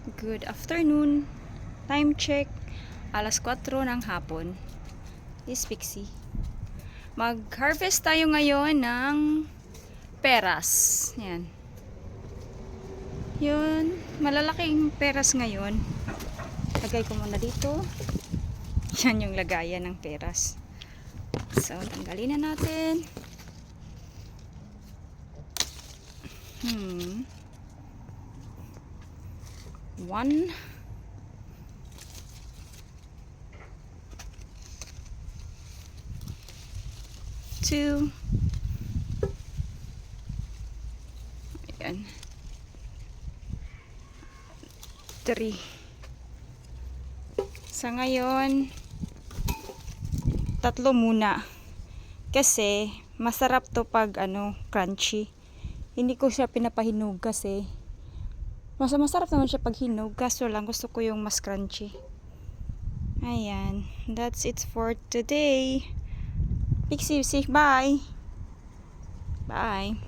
Good afternoon. Time check. Alas 4 ng hapon. This Pixie. Mag-harvest tayo ngayon ng peras. Yan. Yun. Malalaking peras ngayon. Lagay ko muna dito. Yan yung lagayan ng peras. So, tanggalin na natin. One. Two. Ayan. Three. Sa ngayon, 3 muna. Kasi, masarap to pag crunchy. Hindi ko siya pinapahinog kasi masarap naman siya pag hinog. Kaso lang, gusto ko yung mas crunchy. Ayan. That's it for today. Pixie, say bye. Bye.